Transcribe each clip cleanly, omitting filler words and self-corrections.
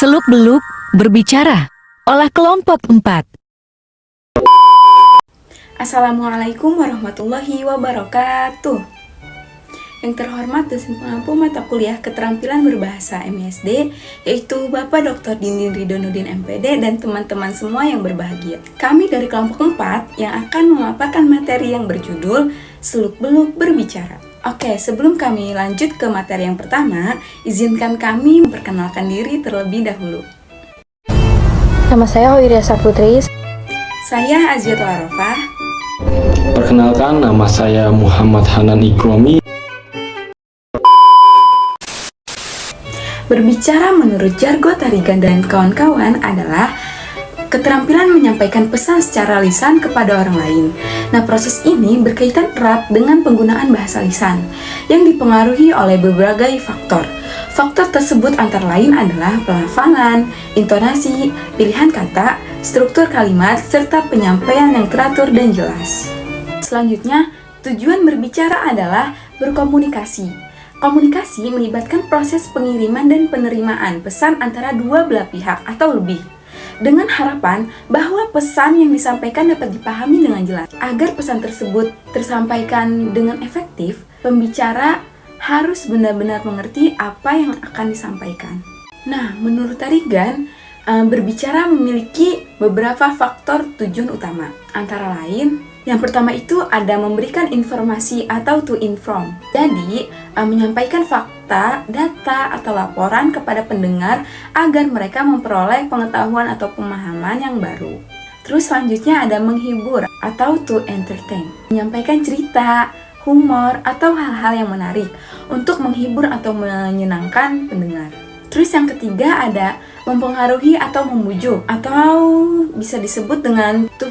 Seluk-beluk berbicara. Olah kelompok 4. Assalamualaikum warahmatullahi wabarakatuh. Yang terhormat dosen pengampu mata kuliah keterampilan berbahasa MISD, yaitu Bapak Dr. Dindin Ridhonuddin MPD dan teman-teman semua yang berbahagia. Kami dari kelompok 4 yang akan memaparkan materi yang berjudul Seluk-beluk berbicara. Oke, sebelum kami lanjut ke materi yang pertama, izinkan kami memperkenalkan diri terlebih dahulu. Nama saya Hoiria Saputri. Saya Aziatul Arafah. Perkenalkan, nama saya Muhammad Hanan Ikromi. Berbicara menurut Jargo Tarigan dan kawan-kawan adalah keterampilan menyampaikan pesan secara lisan kepada orang lain. Nah, proses ini berkaitan erat dengan penggunaan bahasa lisan yang dipengaruhi oleh berbagai faktor. Faktor tersebut antara lain adalah pelafalan, intonasi, pilihan kata, struktur kalimat, serta penyampaian yang teratur dan jelas. Selanjutnya, tujuan berbicara adalah berkomunikasi. Komunikasi melibatkan proses pengiriman dan penerimaan pesan antara dua belah pihak atau lebih, dengan harapan bahwa pesan yang disampaikan dapat dipahami dengan jelas. Agar pesan tersebut tersampaikan dengan efektif, pembicara harus benar-benar mengerti apa yang akan disampaikan. Nah, menurut Tarigan, berbicara memiliki beberapa faktor tujuan utama. Antara lain, yang pertama itu ada memberikan informasi atau to inform. Jadi, menyampaikan fakta, data, atau laporan kepada pendengar agar mereka memperoleh pengetahuan atau pemahaman yang baru. Terus selanjutnya ada menghibur atau to entertain. Menyampaikan cerita, humor, atau hal-hal yang menarik untuk menghibur atau menyenangkan pendengar. Terus yang ketiga ada mempengaruhi atau membujuk, atau bisa disebut dengan to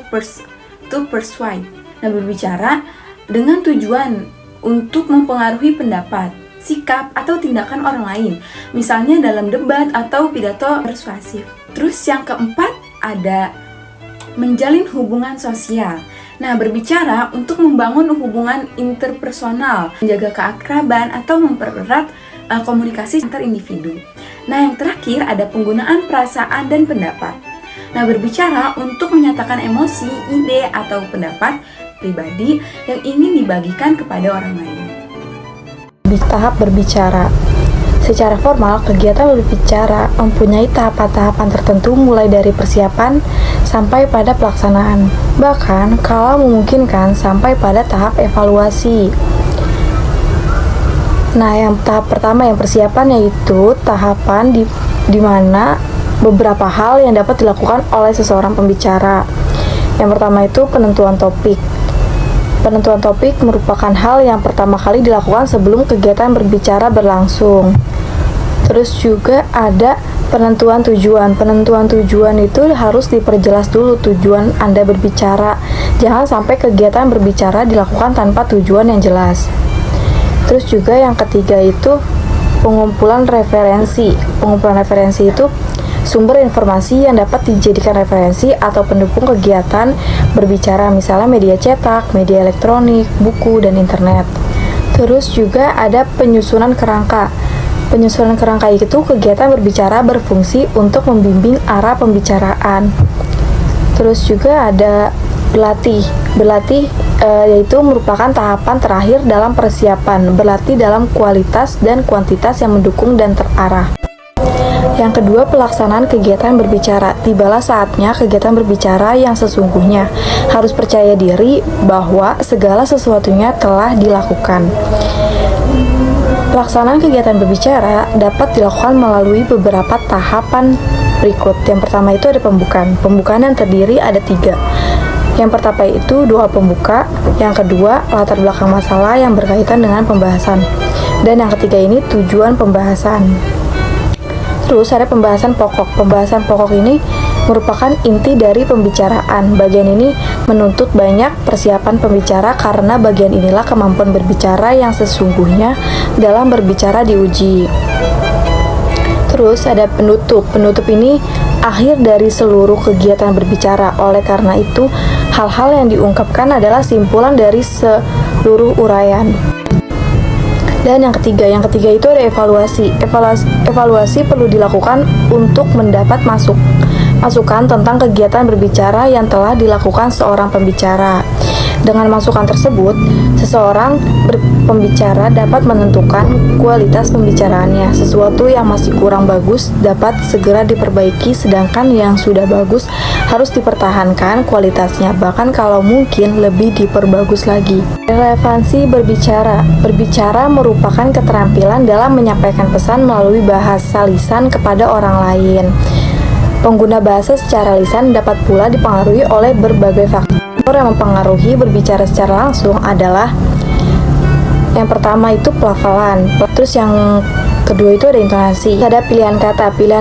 persuade. Nah, berbicara dengan tujuan untuk mempengaruhi pendapat, sikap, atau tindakan orang lain, misalnya dalam debat atau pidato persuasif. Terus yang keempat ada menjalin hubungan sosial. Nah, berbicara untuk membangun hubungan interpersonal, menjaga keakraban, atau mempererat komunikasi antar individu. Nah, yang terakhir ada penggunaan perasaan dan pendapat. Nah, berbicara untuk menyatakan emosi, ide, atau pendapat pribadi yang ingin dibagikan kepada orang lain. Di tahap berbicara. Secara formal, kegiatan berbicara mempunyai tahapan-tahapan tertentu mulai dari persiapan sampai pada pelaksanaan. Bahkan, kalau memungkinkan sampai pada tahap evaluasi. Nah, yang tahap pertama yang persiapan yaitu tahapan di mana beberapa hal yang dapat dilakukan oleh seseorang pembicara. Yang pertama itu penentuan topik. Penentuan topik merupakan hal yang pertama kali dilakukan sebelum kegiatan berbicara berlangsung. Terus juga ada penentuan tujuan. Penentuan tujuan itu harus diperjelas dulu tujuan Anda berbicara. Jangan sampai kegiatan berbicara dilakukan tanpa tujuan yang jelas. Terus juga yang ketiga itu pengumpulan referensi. Pengumpulan referensi itu sumber informasi yang dapat dijadikan referensi atau pendukung kegiatan berbicara, misalnya media cetak, media elektronik, buku, dan internet. Terus juga ada penyusunan kerangka. Penyusunan kerangka itu kegiatan berbicara berfungsi untuk membimbing arah pembicaraan. Terus juga ada berlatih. Berlatih yaitu merupakan tahapan terakhir dalam persiapan. Berlatih dalam kualitas dan kuantitas yang mendukung dan terarah. Yang kedua, pelaksanaan kegiatan berbicara. Tibalah saatnya kegiatan berbicara yang sesungguhnya. Harus percaya diri bahwa segala sesuatunya telah dilakukan. Pelaksanaan kegiatan berbicara dapat dilakukan melalui beberapa tahapan berikut. Yang pertama itu ada pembukaan. Pembukaan yang terdiri ada 3. Yang pertama itu doa pembuka. Yang kedua, latar belakang masalah yang berkaitan dengan pembahasan. Dan yang ketiga ini tujuan pembahasan. Terus ada pembahasan pokok. Pembahasan pokok ini merupakan inti dari pembicaraan. Bagian ini menuntut banyak persiapan pembicara karena bagian inilah kemampuan berbicara yang sesungguhnya dalam berbicara diuji. Terus ada penutup. Penutup ini akhir dari seluruh kegiatan berbicara. Oleh karena itu, hal-hal yang diungkapkan adalah simpulan dari seluruh uraian. Dan yang ketiga itu ada evaluasi. Evaluasi perlu dilakukan untuk mendapat masukan tentang kegiatan berbicara yang telah dilakukan seorang pembicara. Dengan masukan tersebut, seseorang pembicara dapat menentukan kualitas pembicaraannya. Sesuatu yang masih kurang bagus dapat segera diperbaiki, sedangkan yang sudah bagus harus dipertahankan kualitasnya, bahkan kalau mungkin lebih diperbagus lagi. Relevansi berbicara. Berbicara merupakan keterampilan dalam menyampaikan pesan melalui bahasa lisan kepada orang lain. Pengguna bahasa secara lisan dapat pula dipengaruhi oleh berbagai faktor yang mempengaruhi berbicara secara langsung adalah yang pertama itu pelafalan, terus yang kedua itu ada intonasi, ada pilihan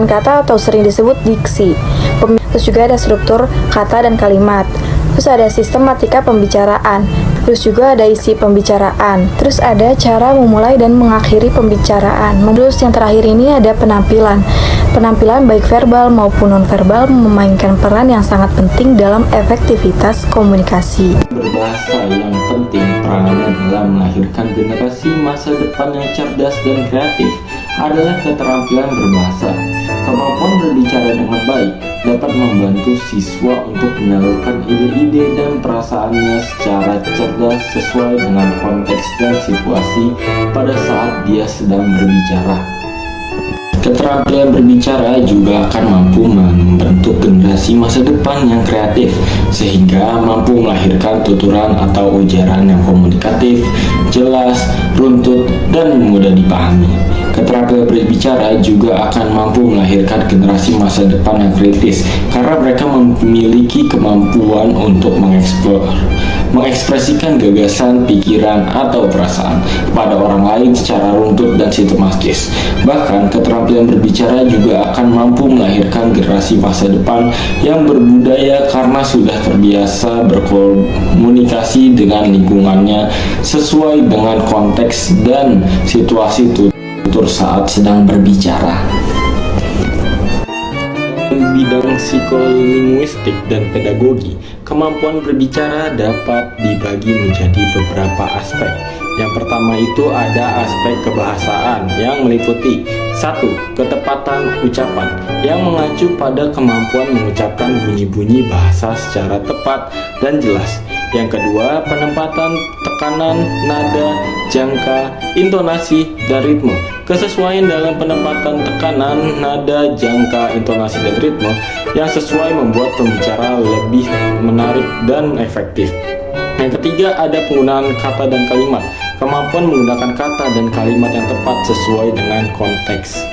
kata atau sering disebut diksi, terus juga ada struktur kata dan kalimat, terus ada sistematika pembicaraan, terus juga ada isi pembicaraan, terus ada cara memulai dan mengakhiri pembicaraan. Terus yang terakhir ini ada penampilan. Penampilan baik verbal maupun nonverbal memainkan peran yang sangat penting dalam efektivitas komunikasi. Berbahasa yang penting peranannya dalam melahirkan generasi masa depan yang cerdas dan kreatif adalah keterampilan berbahasa. Kemampuan berbicara dengan baik dapat membantu siswa untuk menyalurkan ide-ide dan perasaannya secara cerdas sesuai dengan konteks dan situasi pada saat dia sedang berbicara. Keterampilan berbicara juga akan mampu membentuk generasi masa depan yang kreatif, sehingga mampu melahirkan tuturan atau ujaran yang komunikatif, jelas, runtut, dan mudah dipahami. Keterampilan berbicara juga akan mampu melahirkan generasi masa depan yang kritis, karena mereka memiliki kemampuan untuk mengekspresikan gagasan, pikiran, atau perasaan pada orang lain secara runtut dan sistematis. Bahkan, keterampilan berbicara juga akan mampu melahirkan generasi masa depan yang berbudaya karena sudah terbiasa berkomunikasi dengan lingkungannya sesuai dengan konteks dan situasi tutur saat sedang berbicara. Bidang psikolinguistik dan pedagogi, kemampuan berbicara dapat dibagi menjadi beberapa aspek. Yang pertama itu ada aspek kebahasaan yang meliputi 1. Ketepatan ucapan yang mengacu pada kemampuan mengucapkan bunyi-bunyi bahasa secara tepat dan jelas. Yang kedua, penempatan tekanan, nada, jangka, intonasi, dan ritme. Kesesuaian dalam penempatan tekanan, nada, jangka, intonasi, dan ritme yang sesuai membuat pembicara lebih menarik dan efektif. Yang ketiga, ada penggunaan kata dan kalimat. Kemampuan menggunakan kata dan kalimat yang tepat sesuai dengan konteks.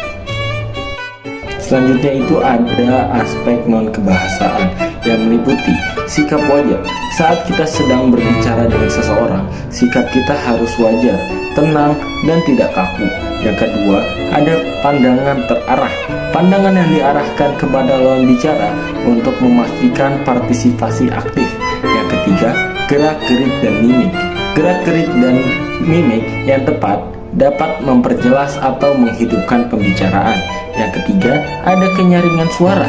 Selanjutnya itu ada aspek non-kebahasaan yang meliputi sikap wajar. Saat kita sedang berbicara dengan seseorang, sikap kita harus wajar, tenang, dan tidak kaku. Yang kedua, ada pandangan terarah. Pandangan yang diarahkan kepada lawan bicara untuk memastikan partisipasi aktif. Yang ketiga, gerak-gerik dan mimik. Gerak-gerik dan mimik yang tepat dapat memperjelas atau menghidupkan pembicaraan. Yang ketiga, ada kenyaringan suara.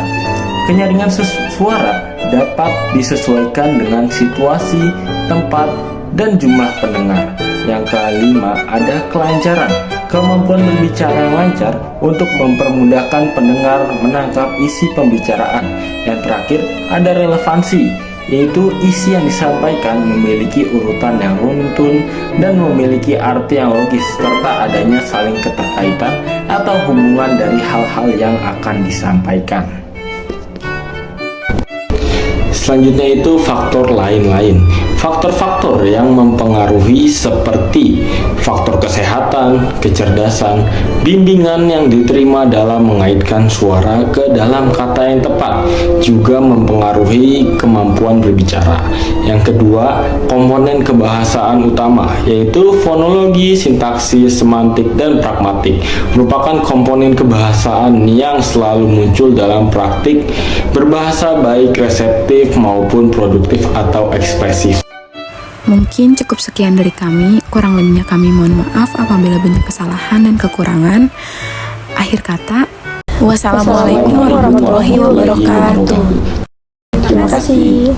Kenyaringan suara dapat disesuaikan dengan situasi, tempat, dan jumlah pendengar. Yang kelima, ada kelancaran. Kemampuan berbicara yang lancar untuk mempermudahkan pendengar menangkap isi pembicaraan. Yang terakhir, ada relevansi, yaitu isi yang disampaikan memiliki urutan yang runtun dan memiliki arti yang logis, serta adanya saling keterkaitan atau hubungan dari hal-hal yang akan disampaikan. Selanjutnya itu faktor lain-lain. Faktor-faktor yang mempengaruhi seperti faktor kesehatan, kecerdasan, bimbingan yang diterima dalam mengaitkan suara ke dalam kata yang tepat juga mempengaruhi kemampuan berbicara. Yang kedua, komponen kebahasaan utama yaitu fonologi, sintaksis, semantik, dan pragmatik merupakan komponen kebahasaan yang selalu muncul dalam praktik berbahasa baik reseptif maupun produktif atau ekspresif. Mungkin cukup sekian dari kami, kurang lebihnya kami mohon maaf apabila banyak kesalahan dan kekurangan. Akhir kata, wassalamualaikum warahmatullahi wabarakatuh. Terima kasih.